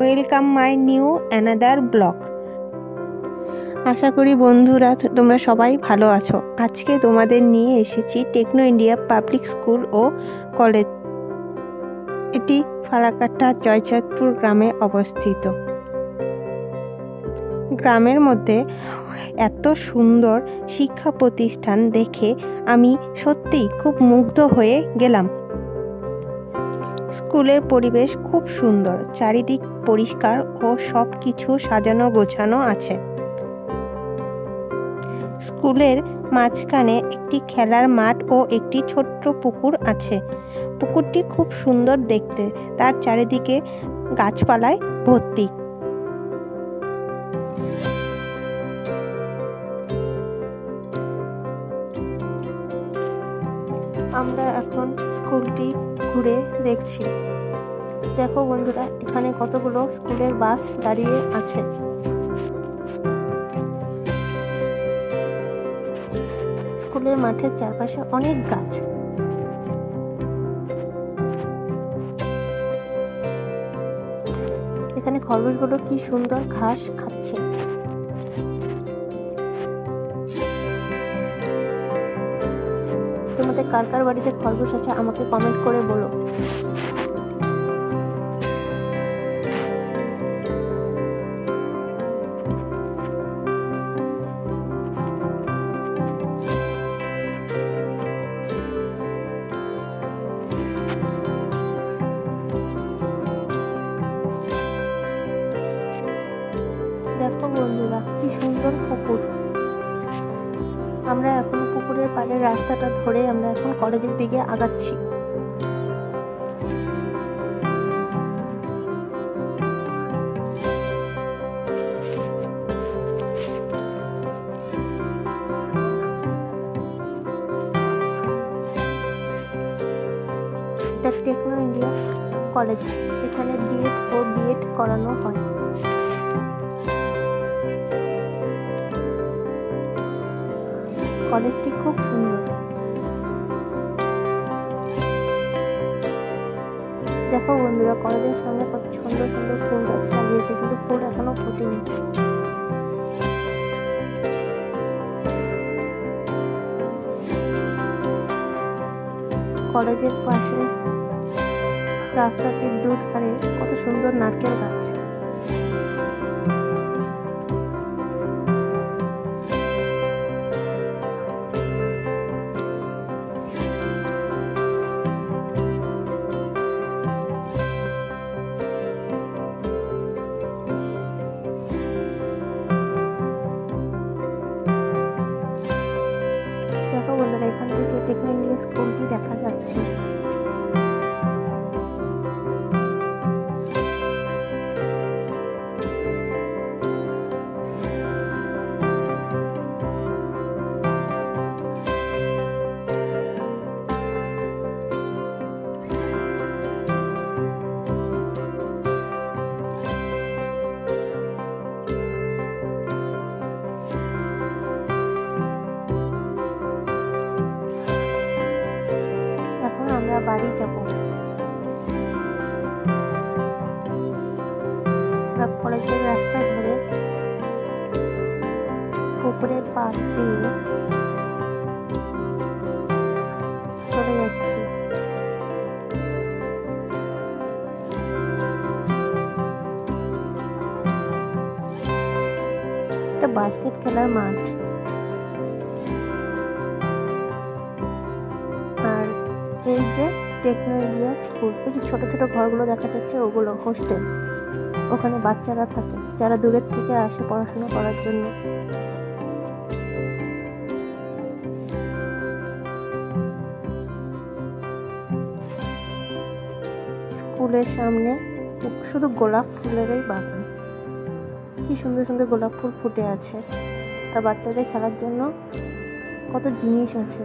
Welcome my new another blog. আশা করি বন্ধুরা তোমরা সবাই ভালো আছো। আজকে তোমাদের নিয়ে এসেছি টেকনো ইন্ডিয়া পাবলিক স্কুল ও কলেজ। এটি ফালাকাটা জয়চাঁদপুর গ্রামে অবস্থিত। গ্রামের মধ্যে এত সুন্দর শিক্ষা প্রতিষ্ঠান দেখে আমি সত্যিই খুব মুগ্ধ হয়ে গেলাম। স্কুলের পরিবেশ খুব সুন্দর, চারিদিক পরিষ্কার ও সব কিছু সাজানো গোছানো আছে। স্কুলের মাঝখানে একটি খেলার মাঠ ও একটি ছোট্ট পুকুর আছে। পুকুরটি খুব সুন্দর দেখতে, তার চারিদিকে গাছপালায় ভর্তি। আমরা এখন স্কুলটি ঘুরে দেখছি। দেখো বন্ধুরা, এখানে কতগুলো স্কুলের বাস দাঁড়িয়ে আছে। স্কুলের মাঠের চারপাশে অনেক গাছ। এখানে খরগোশগুলো কি সুন্দর ঘাস খাচ্ছে। তোমাদের কার কার বাড়িতে খরগোশ আছে আমাকে কমেন্ট করে বলো। দেখো বন্ধুরা, কি সুন্দর পুকুর। আমরা এখন পুকুরের পাড়ের রাস্তাটা ধরে আমরা এখন কলেজের দিকে আগাচ্ছি। এটা টেকনো ইন্ডিয়া কলেজ। এখানে বিএড ও বিএড করানো হয়। কলেজটি খুব সুন্দর। দেখো বন্ধুরা, কলেজের সামনে কত সুন্দর সুন্দর ফুল গাছ লাগিয়েছে, কিন্তু ফুল এখনো ফোটেনি। কলেজের পাশে রাস্তাটির দুধারে কত সুন্দর নারকেল গাছ। দেখো বন্ধুরা, এখান থেকে টেকনো ইন্ডিয়া স্কুলটি দেখা যাচ্ছে। আমরা বাড়ি যাব। আমরা কলেজের রাস্তা ধরে পুকুরের পাশ দিয়ে চলে যাচ্ছি। এটা বাস্কেট খেলার মাঠ। আর এই যে টেকনো ইন্ডিয়া স্কুল, এই যে ছোট ছোট ঘরগুলো দেখা যাচ্ছে ওগুলো হোস্টেল। ওখানে বাচ্চারা থাকে যারা দূরের থেকে আসে পড়াশোনা করার জন্য। স্কুলের সামনে শুধু গোলাপ ফুলেরই বাগান। কি সুন্দর সুন্দর গোলাপ ফুল ফুটে আছে। আর বাচ্চাদের খেলার জন্য কত জিনিস আছে।